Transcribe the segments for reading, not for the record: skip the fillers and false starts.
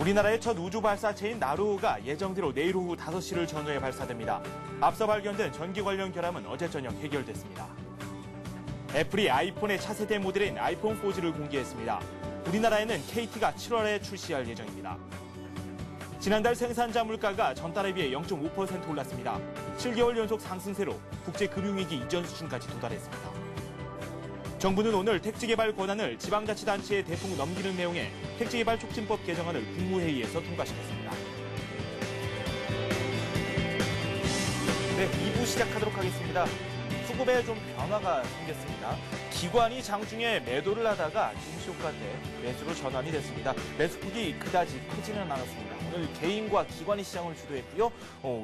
우리나라의 첫 우주 발사체인 나로호가 예정대로 내일 오후 5시를 전후에 발사됩니다. 앞서 발견된 전기 관련 결함은 어제 저녁 해결됐습니다. 애플이 아이폰의 차세대 모델인 아이폰 4G를 공개했습니다. 우리나라에는 KT가 7월에 출시할 예정입니다. 지난달 생산자 물가가 전달에 비해 0.5% 올랐습니다. 7개월 연속 상승세로 국제금융위기 이전 수준까지 도달했습니다. 정부는 오늘 택지개발 권한을 지방자치단체에 대폭 넘기는 내용의 택지개발촉진법 개정안을 국무회의에서 통과시켰습니다. 네, 2부 시작하도록 하겠습니다. 수급에 좀 변화가 생겼습니다. 기관이 장중에 매도를 하다가 중시효과 때 매수로 전환이 됐습니다. 매수폭이 그다지 크지는 않았습니다. 오늘 개인과 기관이 시장을 주도했고요.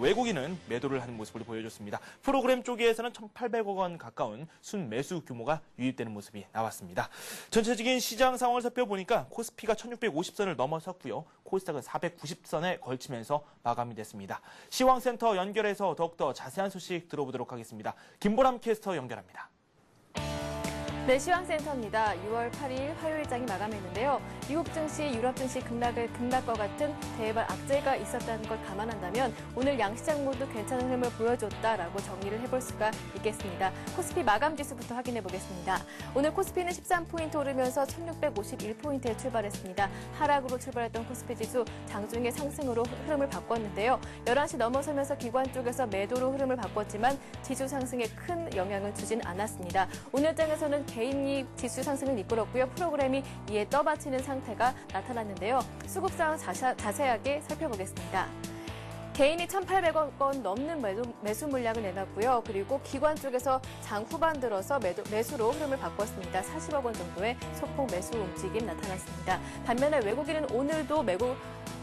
외국인은 매도를 하는 모습을 보여줬습니다. 프로그램 쪽에서는 1,800억 원 가까운 순매수 규모가 유입되는 모습이 나왔습니다. 전체적인 시장 상황을 살펴보니까 코스피가 1,650선을 넘어섰고요. 코스닥은 490선에 걸치면서 마감이 됐습니다. 시황센터 연결해서 더욱더 자세한 소식 들어보도록 하겠습니다. 김보람 캐스터 연결합니다. 네, 시황센터입니다. 6월 8일 화요일장이 마감했는데요. 미국 증시, 유럽 증시 급락과 같은 대발 악재가 있었다는 걸 감안한다면 오늘 양시장 모두 괜찮은 흐름을 보여줬다라고 정리를 해볼 수가 있겠습니다. 코스피 마감 지수부터 확인해 보겠습니다. 오늘 코스피는 13포인트 오르면서 1651포인트에 출발했습니다. 하락으로 출발했던 코스피 지수 장중에 상승으로 흐름을 바꿨는데요. 11시 넘어서면서 기관 쪽에서 매도로 흐름을 바꿨지만 지수 상승에 큰 영향을 주진 않았습니다. 오늘 장에서는 개인이 지수 상승을 이끌었고요. 프로그램이 이에 떠받치는 상태가 나타났는데요. 수급 상황 자세하게 살펴보겠습니다. 개인이 1,800억 원 넘는 매수 물량을 내놨고요. 그리고 기관 쪽에서 장 후반 들어서 매수로 흐름을 바꿨습니다. 40억 원 정도의 소폭 매수 움직임 나타났습니다. 반면에 외국인은 오늘도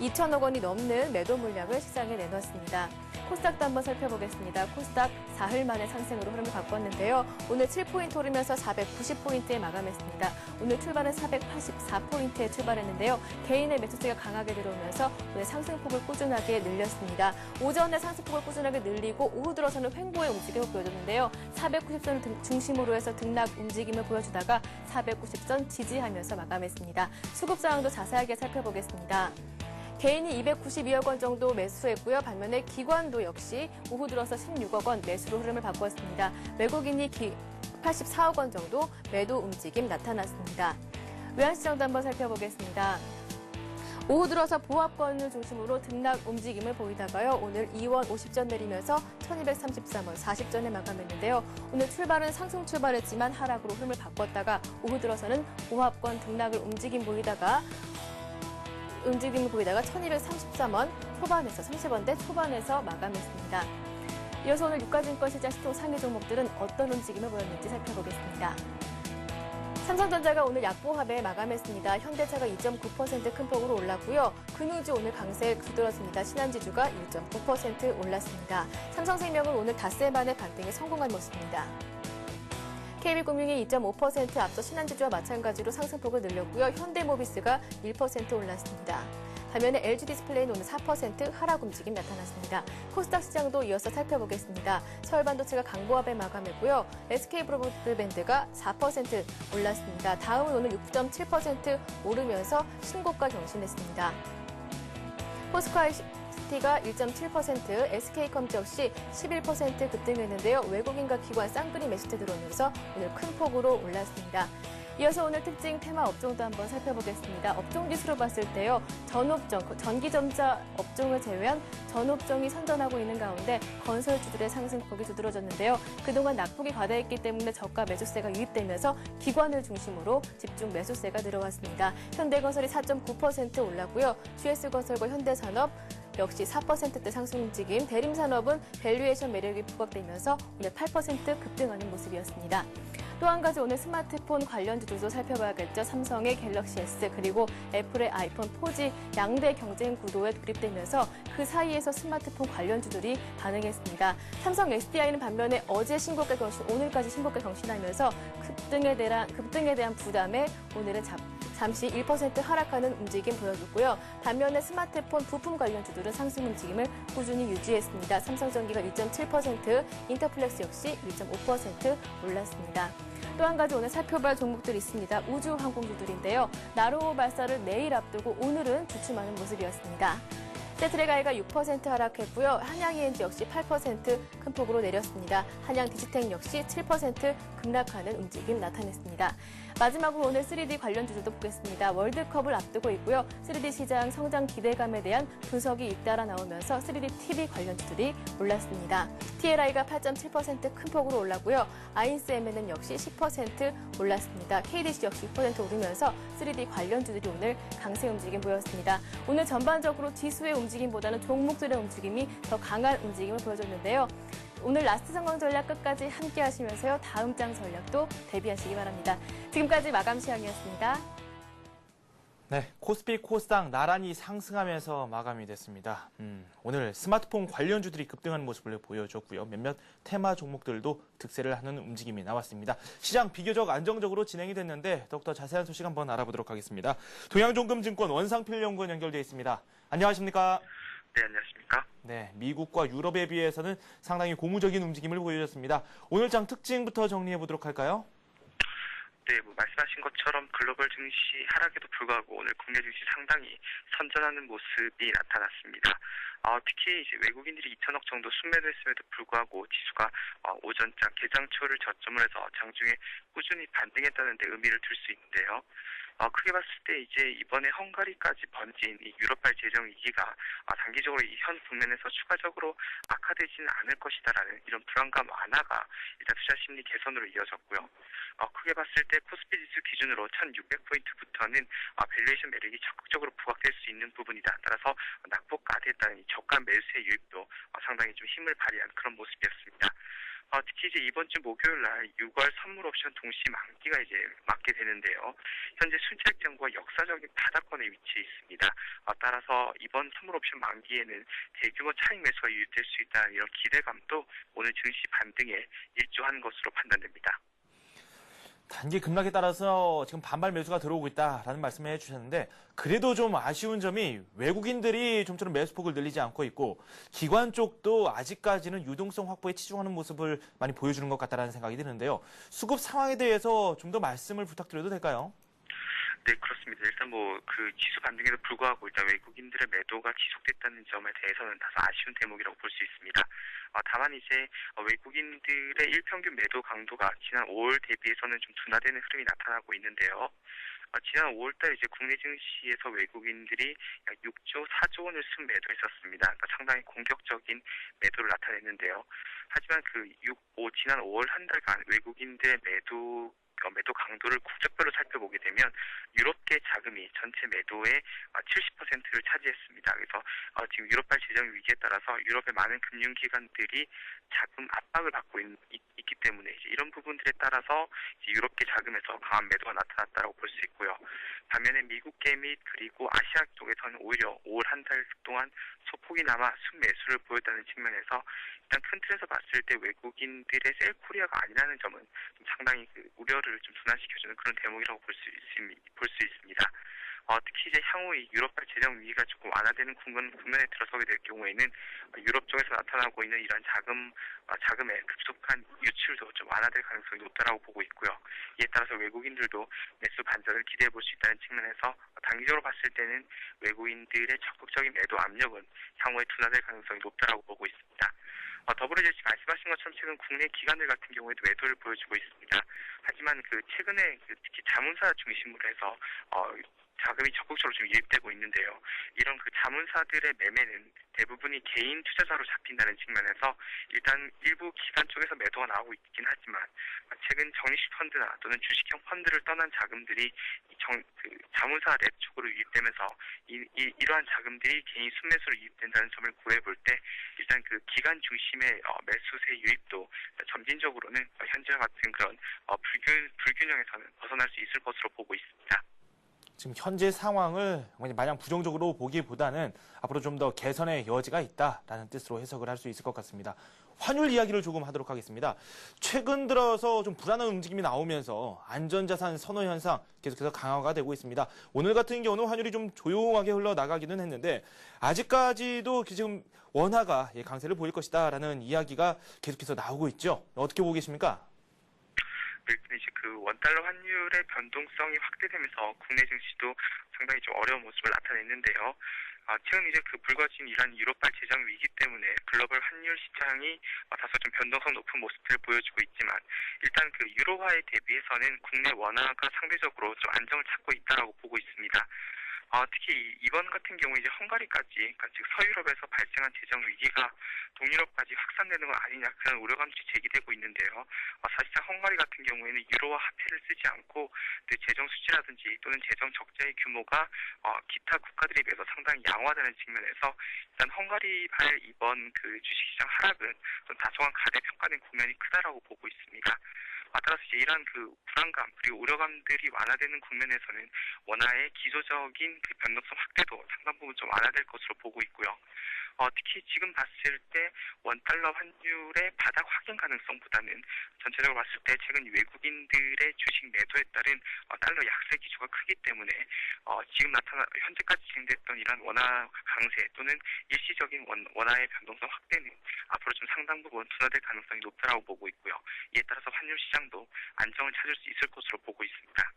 2천억 원이 넘는 매도 물량을 시장에 내놨습니다. 코스닥도 한번 살펴보겠습니다. 코스닥 사흘 만에 상승으로 흐름을 바꿨는데요. 오늘 7포인트 오르면서 490포인트에 마감했습니다. 오늘 출발은 484포인트에 출발했는데요. 개인의 매수세가 강하게 들어오면서 오늘 상승폭을 꾸준하게 늘렸습니다. 오전에 상승폭을 꾸준하게 늘리고 오후 들어서는 횡보의 움직임을 보여줬는데요. 490선을 중심으로 해서 등락 움직임을 보여주다가 490선 지지하면서 마감했습니다. 수급 상황도 자세하게 살펴보겠습니다. 개인이 292억 원 정도 매수했고요. 반면에 기관도 역시 오후 들어서 16억 원 매수로 흐름을 바꿨습니다. 외국인이 84억 원 정도 매도 움직임 나타났습니다. 외환시장도 한번 살펴보겠습니다. 오후 들어서 보합권을 중심으로 등락 움직임을 보이다가요. 오늘 2원 50전 내리면서 1233원 40전에 마감했는데요. 오늘 출발은 상승 출발했지만 하락으로 흐름을 바꿨다가 오후 들어서는 보합권 등락을 움직임을 보이다가 1233원 초반에서 30원대 초반에서 마감했습니다. 이어서 오늘 유가증권 시장 시총 상위 종목들은 어떤 움직임을 보였는지 살펴보겠습니다. 삼성전자가 오늘 약보합에 마감했습니다. 현대차가 2.9% 큰 폭으로 올랐고요. 금융주 오늘 강세에 두드러집니다. 신한지주가 1.9% 올랐습니다. 삼성생명은 오늘 닷새 만에 반등에 성공한 모습입니다. KB금융이 2.5% 앞서 신한지주와 마찬가지로 상승폭을 늘렸고요. 현대모비스가 1% 올랐습니다. 반면에 LG디스플레이는 오늘 4% 하락 움직임 나타났습니다. 코스닥 시장도 이어서 살펴보겠습니다. 서울반도체가 강보합에 마감했고요. SK브로드밴드가 4% 올랐습니다. 다음은 오늘 6.7% 오르면서 신고가 경신했습니다. 포스코ICT가 1.7%, SK컴퓨터 역시 11% 급등했는데요. 외국인과 기관 쌍끌이 매수세 들어오면서 오늘 큰 폭으로 올랐습니다. 이어서 오늘 특징 테마 업종도 한번 살펴보겠습니다. 업종 지수로 봤을 때요. 전업종, 전기전자 업종을 제외한 전업종이 선전하고 있는 가운데 건설주들의 상승폭이 두드러졌는데요. 그동안 낙폭이 과다했기 때문에 저가 매수세가 유입되면서 기관을 중심으로 집중 매수세가 들어왔습니다. 현대건설이 4.9% 올랐고요. GS건설과 현대산업 역시 4%대 상승 움직임, 대림산업은 밸류에이션 매력이 부각되면서 오늘 8% 급등하는 모습이었습니다. 또 한 가지 오늘 스마트폰 관련주들도 살펴봐야겠죠. 삼성의 갤럭시 S 그리고 애플의 아이폰 4G 양대 경쟁 구도에 돌입되면서 그 사이에서 스마트폰 관련주들이 반응했습니다. 삼성 SDI는 반면에 어제 신고가 경신, 오늘까지 신고가 경신하면서 급등에 대한 부담에 오늘은 잠시 1% 하락하는 움직임 보여줬고요. 반면에 스마트폰 부품 관련주들은 상승 움직임을 꾸준히 유지했습니다. 삼성전기가 1.7%, 인터플렉스 역시 1.5% 올랐습니다. 또 한 가지 오늘 살펴볼 종목들이 있습니다. 우주항공주들인데요. 나로호 발사를 내일 앞두고 오늘은 주춤하는 모습 모습이었습니다. 세트레가이가 6% 하락했고요. 한양ENG 역시 8% 큰 폭으로 내렸습니다. 한양디지텍 역시 7% 급락하는 움직임 나타냈습니다. 마지막으로 오늘 3D 관련주들도 보겠습니다. 월드컵을 앞두고 있고요. 3D 시장 성장 기대감에 대한 분석이 잇따라 나오면서 3D TV 관련주들이 올랐습니다. TLI가 8.7% 큰 폭으로 올랐고요. 아인스엠에는 역시 10% 올랐습니다. KDC 역시 6% 오르면서 3D 관련주들이 오늘 강세 움직임 보였습니다. 오늘 전반적으로 지수의 움직임보다는 종목들의 움직임이 더 강한 움직임을 보여줬는데요. 오늘 라스트 상황 전략 끝까지 함께 하시면서요. 다음 장 전략도 대비하시기 바랍니다. 지금까지 마감 시황이었습니다. 네, 코스피 코스닥 나란히 상승하면서 마감이 됐습니다. 오늘 스마트폰 관련주들이 급등하는 모습을 보여줬고요. 몇몇 테마 종목들도 득세를 하는 움직임이 나왔습니다. 시장 비교적 안정적으로 진행이 됐는데 더욱더 자세한 소식 한번 알아보도록 하겠습니다. 동양종금증권 원상필 연구원 연결되어 있습니다. 안녕하십니까? 네, 안녕하십니까? 네, 미국과 유럽에 비해서는 상당히 고무적인 움직임을 보여줬습니다. 오늘 장 특징부터 정리해 보도록 할까요? 네, 말씀하신 것처럼 글로벌 증시 하락에도 불구하고 오늘 국내 증시 상당히 선전하는 모습이 나타났습니다. 특히 이제 외국인들이 2천억 정도 순매도했음에도 불구하고 지수가 오전장 개장초를 저점으로 해서 장중에 꾸준히 반등했다는 데 의미를 둘 수 있는데요. 크게 봤을 때 이제 이번에 헝가리까지 번진 이 유럽발 재정 위기가 단기적으로 이 현 국면에서 추가적으로 악화되지는 않을 것이다라는 이런 불안감 완화가 일단 투자 심리 개선으로 이어졌고요. 크게 봤을 때 코스피 지수 기준으로 1,600포인트부터는 밸류에이션 매력이 적극적으로 부각될 수 있는 부분이다. 따라서 낙폭가됐다는 이 저가 매수의 유입도 상당히 좀 힘을 발휘한 그런 모습이었습니다. 특히 이제 이번 주 목요일 날 6월 선물 옵션 동시 만기가 이제 맞게 되는데요. 현재 순차익장과 역사적인 바닥권에 위치해 있습니다. 따라서 이번 선물 옵션 만기에는 대규모 차익 매수가 유입될 수 있다는 이런 기대감도 오늘 증시 반등에 일조한 것으로 판단됩니다. 단기 급락에 따라서 지금 반발 매수가 들어오고 있다라는 말씀을 해주셨는데 그래도 좀 아쉬운 점이 외국인들이 좀처럼 매수폭을 늘리지 않고 있고 기관 쪽도 아직까지는 유동성 확보에 치중하는 모습을 많이 보여주는 것 같다는 생각이 드는데요. 수급 상황에 대해서 좀 더 말씀을 부탁드려도 될까요? 네, 그렇습니다. 일단 그 지수 반등에도 불구하고 일단 외국인들의 매도가 지속됐다는 점에 대해서는 다소 아쉬운 대목이라고 볼 수 있습니다. 다만 이제 외국인들의 일평균 매도 강도가 지난 5월 대비해서는 좀 둔화되는 흐름이 나타나고 있는데요. 지난 5월달 이제 국내 증시에서 외국인들이 약 6조 4조 원을 순매도했었습니다. 그러니까 상당히 공격적인 매도를 나타냈는데요. 하지만 지난 5월 한 달간 외국인들의 매도 강도를 국적별로 살펴보게 되면 유럽계 자금이 전체 매도의 70%를 차지했습니다. 그래서 지금 유럽발 재정 위기에 따라서 유럽의 많은 금융기관들이 자금 압박을 받고 있기 때문에 이제 이런 부분들에 따라서 이제 유럽계 자금에서 강한 매도가 나타났다고 볼 수 있고요. 반면에 미국계 및 그리고 아시아 쪽에서는 오히려 5월 한 달 동안 소폭이나마 순매수를 보였다는 측면에서 일단 큰 틀에서 봤을 때 외국인들의 셀코리아가 아니라는 점은 좀 상당히 우려를 좀 둔화시켜주는 그런 대목이라고 볼 수 있습니다. 특히 이제 향후 이 유럽발 재정 위기가 조금 완화되는 국면에 들어서게 될 경우에는 유럽 쪽에서 나타나고 있는 이런 자금의 급속한 유출도 좀 완화될 가능성이 높다라고 보고 있고요. 이에 따라서 외국인들도 매수 반전을 기대해 볼 수 있다는 측면에서 단기적으로 봤을 때는 외국인들의 적극적인 매도 압력은 향후에 둔화될 가능성이 높다라고 보고 있습니다. 더불어 이제 말씀하신 것처럼 최근 국내 기관들 같은 경우에도 매도를 보여주고 있습니다. 하지만 최근에 특히 자문사 중심으로 해서 자금이 적극적으로 좀 유입되고 있는데요. 이런 자문사들의 매매는 대부분이 개인 투자자로 잡힌다는 측면에서 일단 일부 기관 쪽에서 매도가 나오고 있긴 하지만 최근 적립식 펀드나 또는 주식형 펀드를 떠난 자금들이 자문사 랩 쪽으로 유입되면서 이러한 자금들이 개인 순매수로 유입된다는 점을 고려해 볼 때 일단 기관 중심의 매수세 유입도 점진적으로는 현재와 같은 그런 불균형에서는 벗어날 수 있을 것으로 보고 있습니다. 지금 현재 상황을 마냥 부정적으로 보기보다는 앞으로 좀 더 개선의 여지가 있다라는 뜻으로 해석을 할 수 있을 것 같습니다. 환율 이야기를 조금 하도록 하겠습니다. 최근 들어서 좀 불안한 움직임이 나오면서 안전자산 선호 현상 계속해서 강화가 되고 있습니다. 오늘 같은 경우는 환율이 좀 조용하게 흘러나가기는 했는데 아직까지도 지금 원화가 강세를 보일 것이다라는 이야기가 계속해서 나오고 있죠. 어떻게 보고 계십니까? 일단 이제 그 원달러 환율의 변동성이 확대되면서 국내 증시도 상당히 좀 어려운 모습을 나타냈는데요. 최근 이제 그 불거진 이란 유로발 재정 위기 때문에 글로벌 환율 시장이 다소 좀 변동성 높은 모습을 보여주고 있지만 일단 그 유로화에 대비해서는 국내 원화가 상대적으로 좀 안정을 찾고 있다라고 보고 있습니다. 특히 이번 같은 경우 이제 헝가리까지, 그러니까 즉 서유럽에서 발생한 재정 위기가 동유럽까지 확산되는 건 아니냐 그런 우려감들이 제기되고 있는데요. 사실상 헝가리 같은 경우에는 유로화 화폐를 쓰지 않고 그 재정 수지라든지 또는 재정 적자의 규모가 기타 국가들에 비해서 상당히 양호하다는 측면에서 일단 헝가리발 이번 그 주식시장 하락은 좀 다소한 가대평가된 국면이 크다라고 보고 있습니다. 따라서 이제 이러한 그 불안감 그리고 우려감들이 완화되는 국면에서는 원화의 기조적인 그 변동성 확대도 상당 부분 좀 완화될 것으로 보고 있고요. 특히 지금 봤을 때 원달러 환율의 바닥 확인 가능성보다는 전체적으로 봤을 때 최근 외국인들의 주식 매도에 따른 달러 약세 기조가 크기 때문에 지금 현재까지 진행됐던 이런 원화 강세 또는 일시적인 원화의 변동성 확대는 앞으로 좀 상당 부분 둔화될 가능성이 높다라고 보고 있고요. 이에 따라서 환율 시장도 안정을 찾을 수 있을 것으로 보고 있습니다.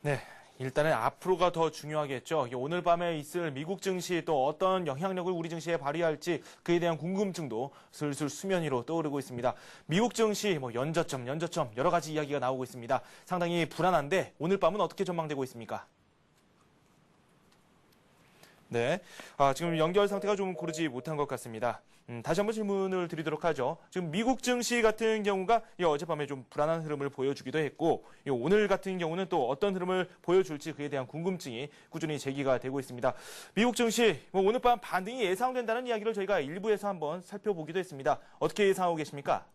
네. 일단은 앞으로가 더 중요하겠죠. 오늘 밤에 있을 미국 증시 또 어떤 영향력을 우리 증시에 발휘할지 그에 대한 궁금증도 슬슬 수면 위로 떠오르고 있습니다. 미국 증시 연저점 여러 가지 이야기가 나오고 있습니다. 상당히 불안한데 오늘 밤은 어떻게 전망되고 있습니까? 네, 지금 연결 상태가 좀 고르지 못한 것 같습니다. 다시 한번 질문을 드리도록 하죠. 지금 미국 증시 같은 경우가 어젯밤에 좀 불안한 흐름을 보여주기도 했고 오늘 같은 경우는 또 어떤 흐름을 보여줄지 그에 대한 궁금증이 꾸준히 제기가 되고 있습니다. 미국 증시 오늘 밤 반등이 예상된다는 이야기를 저희가 일부에서 한번 살펴보기도 했습니다. 어떻게 예상하고 계십니까?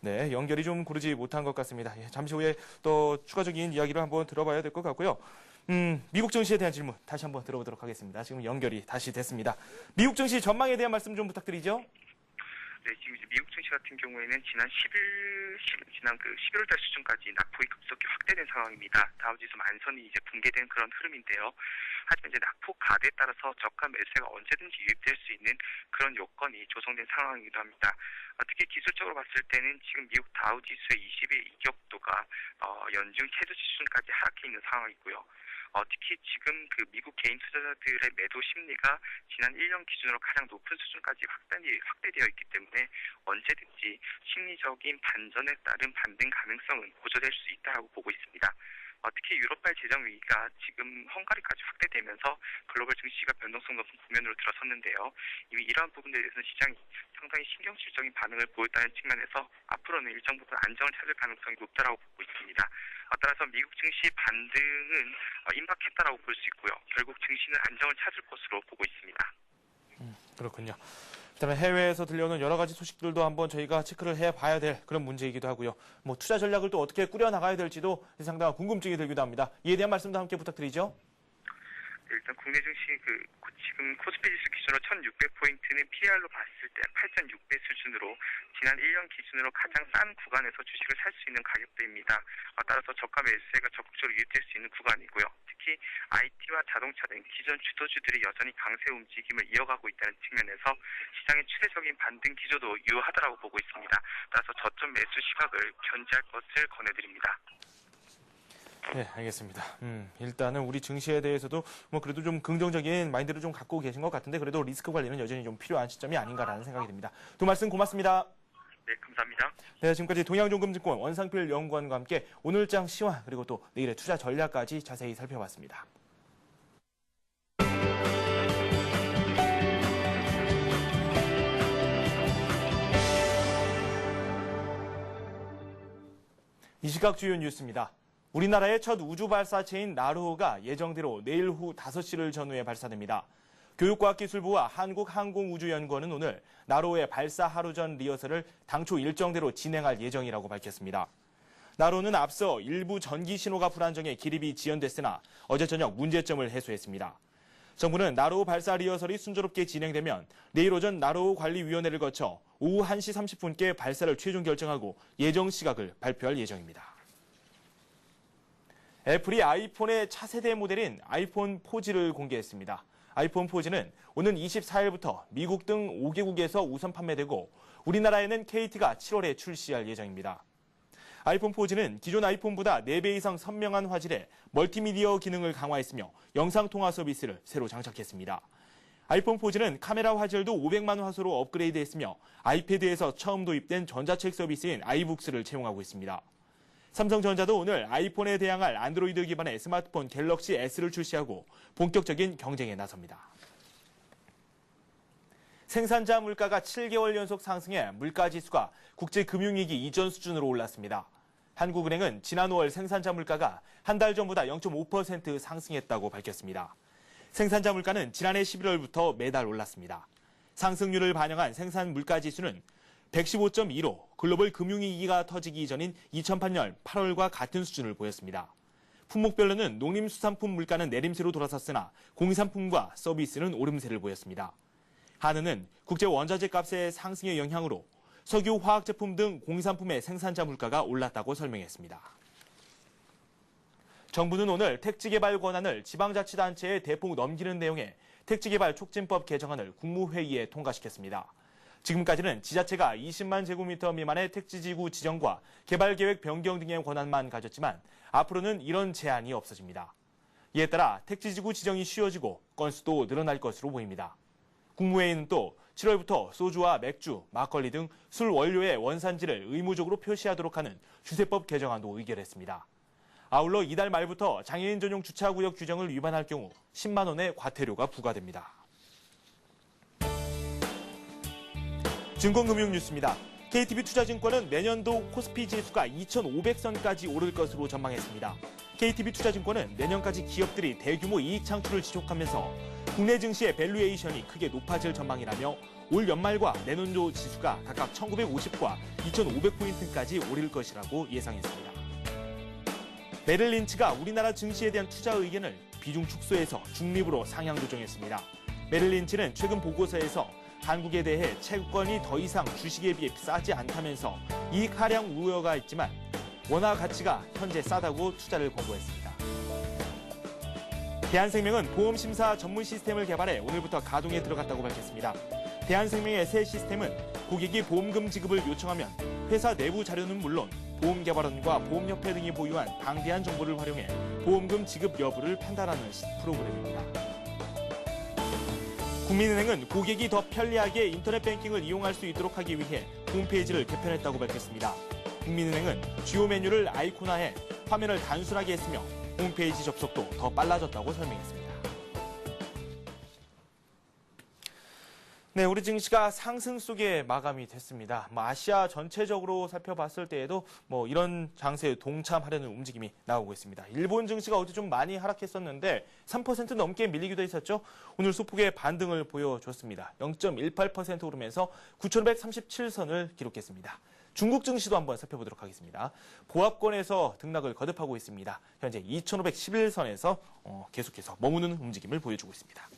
네, 연결이 좀 고르지 못한 것 같습니다. 잠시 후에 또 추가적인 이야기를 한번 들어봐야 될 것 같고요. 미국 증시에 대한 질문 다시 한번 들어보도록 하겠습니다. 지금 연결이 다시 됐습니다. 미국 증시 전망에 대한 말씀 좀 부탁드리죠. 네, 지금 이제 미국 증시 같은 경우에는 지난 11월 달 수준까지 낙폭이 급속히 확대된 상황입니다. 다우지수 만선이 이제 붕괴된 그런 흐름인데요. 하지만 이제 낙폭 가대에 따라서 저가 매수세가 언제든지 유입될 수 있는 그런 요건이 조성된 상황이기도 합니다. 특히 기술적으로 봤을 때는 지금 미국 다우지수의 20일 이격도가 연중 최저치 수준까지 하락해 있는 상황이고요. 특히 지금 그 미국 개인 투자자들의 매도 심리가 지난 1년 기준으로 가장 높은 수준까지 확대되어 있기 때문에 언제든지 심리적인 반전에 따른 반등 가능성은 고조될 수 있다고 보고 있습니다. 특히 유럽발 재정 위기가 지금 헝가리까지 확대되면서 글로벌 증시가 변동성 높은 국면으로 들어섰는데요. 이미 이러한 부분들에 대해서는 시장이 상당히 신경질적인 반응을 보였다는 측면에서 앞으로는 일정 부분 안정을 찾을 가능성이 높다고 보고 있습니다. 따라서 미국 증시 반등은 임박했다라고 볼 수 있고요. 결국 증시는 안정을 찾을 것으로 보고 있습니다. 그렇군요. 그다음에 해외에서 들려오는 여러 가지 소식들도 한번 저희가 체크를 해봐야 될 그런 문제이기도 하고요. 투자 전략을 또 어떻게 꾸려나가야 될지도 상당한 궁금증이 들기도 합니다. 이에 대한 말씀도 함께 부탁드리죠. 일단 국내 증시 지금 코스피 지수 기준으로 1,600포인트는 PR로 봤을 때 8,600 수준으로 지난 1년 기준으로 가장 싼 구간에서 주식을 살 수 있는 가격대입니다. 따라서 저가 매수세가 적극적으로 유입될 수 있는 구간이고요. 특히 IT와 자동차 등 기존 주도주들이 여전히 강세 움직임을 이어가고 있다는 측면에서 시장의 추세적인 반등 기조도 유효하다고 보고 있습니다. 따라서 저점 매수 시각을 견지할 것을 권해드립니다. 네, 알겠습니다. 일단은 우리 증시에 대해서도 그래도 좀 긍정적인 마인드를 좀 갖고 계신 것 같은데 그래도 리스크 관리는 여전히 좀 필요한 시점이 아닌가라는 생각이 듭니다. 두 말씀 고맙습니다. 네, 감사합니다. 네, 지금까지 동양종금증권 원상필 연구원과 함께 오늘장 시황 그리고 또 내일의 투자 전략까지 자세히 살펴봤습니다. 이 시각 주요 뉴스입니다. 우리나라의 첫 우주 발사체인 나로호가 예정대로 내일 오후 5시를 전후에 발사됩니다. 교육과학기술부와 한국항공우주연구원은 오늘 나로호의 발사 하루 전 리허설을 당초 일정대로 진행할 예정이라고 밝혔습니다. 나로호는 앞서 일부 전기 신호가 불안정해 기립이 지연됐으나 어제 저녁 문제점을 해소했습니다. 정부는 나로호 발사 리허설이 순조롭게 진행되면 내일 오전 나로호 관리위원회를 거쳐 오후 1시 30분께 발사를 최종 결정하고 예정 시각을 발표할 예정입니다. 애플이 아이폰의 차세대 모델인 아이폰 4G를 공개했습니다. 아이폰 4G는 오는 24일부터 미국 등 5개국에서 우선 판매되고 우리나라에는 KT가 7월에 출시할 예정입니다. 아이폰 4G는 기존 아이폰보다 4배 이상 선명한 화질의 멀티미디어 기능을 강화했으며 영상통화 서비스를 새로 장착했습니다. 아이폰 4G는 카메라 화질도 500만 화소로 업그레이드했으며 아이패드에서 처음 도입된 전자책 서비스인 아이북스를 채용하고 있습니다. 삼성전자도 오늘 아이폰에 대항할 안드로이드 기반의 스마트폰 갤럭시 S를 출시하고 본격적인 경쟁에 나섭니다. 생산자 물가가 7개월 연속 상승해 물가지수가 국제금융위기 이전 수준으로 올랐습니다. 한국은행은 지난 5월 생산자 물가가 한 달 전보다 0.5% 상승했다고 밝혔습니다. 생산자 물가는 지난해 11월부터 매달 올랐습니다. 상승률을 반영한 생산 물가지수는 115.2로 글로벌 금융위기가 터지기 이전인 2008년 8월과 같은 수준을 보였습니다. 품목별로는 농림수산품 물가는 내림세로 돌아섰으나 공산품과 서비스는 오름세를 보였습니다. 한은은 국제 원자재 값의 상승의 영향으로 석유, 화학제품 등 공산품의 생산자 물가가 올랐다고 설명했습니다. 정부는 오늘 택지개발 권한을 지방자치단체에 대폭 넘기는 내용의 택지개발 촉진법 개정안을 국무회의에 통과시켰습니다. 지금까지는 지자체가 20만 제곱미터 미만의 택지지구 지정과 개발계획 변경 등의 권한만 가졌지만 앞으로는 이런 제한이 없어집니다. 이에 따라 택지지구 지정이 쉬워지고 건수도 늘어날 것으로 보입니다. 국무회의는 또 7월부터 소주와 맥주, 막걸리 등 술 원료의 원산지를 의무적으로 표시하도록 하는 주세법 개정안도 의결했습니다. 아울러 이달 말부터 장애인 전용 주차구역 규정을 위반할 경우 10만 원의 과태료가 부과됩니다. 증권금융 뉴스입니다. KTB투자증권은 내년도 코스피 지수가 2,500선까지 오를 것으로 전망했습니다. KTB투자증권은 내년까지 기업들이 대규모 이익 창출을 지속하면서 국내 증시의 밸류에이션이 크게 높아질 전망이라며 올 연말과 내년도 지수가 각각 1,950과 2,500포인트까지 오를 것이라고 예상했습니다. 메릴 린치가 우리나라 증시에 대한 투자 의견을 비중 축소해서 중립으로 상향 조정했습니다. 메릴 린치는 최근 보고서에서 한국에 대해 채권이 더 이상 주식에 비해 싸지 않다면서 이익 하락 우려가 있지만 원화 가치가 현재 싸다고 투자를 권고했습니다. 대한생명은 보험심사 전문 시스템을 개발해 오늘부터 가동에 들어갔다고 밝혔습니다. 대한생명의 새 시스템은 고객이 보험금 지급을 요청하면 회사 내부 자료는 물론 보험개발원과 보험협회 등이 보유한 방대한 정보를 활용해 보험금 지급 여부를 판단하는 프로그램입니다. 국민은행은 고객이 더 편리하게 인터넷 뱅킹을 이용할 수 있도록 하기 위해 홈페이지를 개편했다고 밝혔습니다. 국민은행은 주요 메뉴를 아이콘화해 화면을 단순하게 했으며 홈페이지 접속도 더 빨라졌다고 설명했습니다. 네, 우리 증시가 상승 속에 마감이 됐습니다. 아시아 전체적으로 살펴봤을 때에도 이런 장세에 동참하려는 움직임이 나오고 있습니다. 일본 증시가 어제 좀 많이 하락했었는데 3% 넘게 밀리기도 했었죠. 오늘 소폭의 반등을 보여줬습니다. 0.18% 오르면서 9,537선을 기록했습니다. 중국 증시도 한번 살펴보도록 하겠습니다. 보합권에서 등락을 거듭하고 있습니다. 현재 2,511선에서 계속해서 머무는 움직임을 보여주고 있습니다.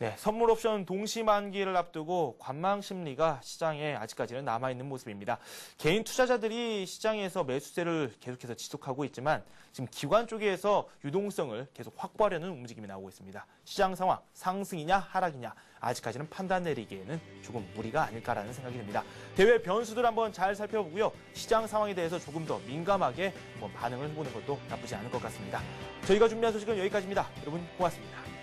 네, 선물 옵션 동시 만기를 앞두고 관망 심리가 시장에 아직까지는 남아있는 모습입니다. 개인 투자자들이 시장에서 매수세를 계속해서 지속하고 있지만 지금 기관 쪽에서 유동성을 계속 확보하려는 움직임이 나오고 있습니다. 시장 상황, 상승이냐 하락이냐 아직까지는 판단 내리기에는 조금 무리가 아닐까라는 생각이 듭니다. 대외 변수들 한번 잘 살펴보고요. 시장 상황에 대해서 조금 더 민감하게 한번 반응을 해보는 것도 나쁘지 않을 것 같습니다. 저희가 준비한 소식은 여기까지입니다. 여러분 고맙습니다.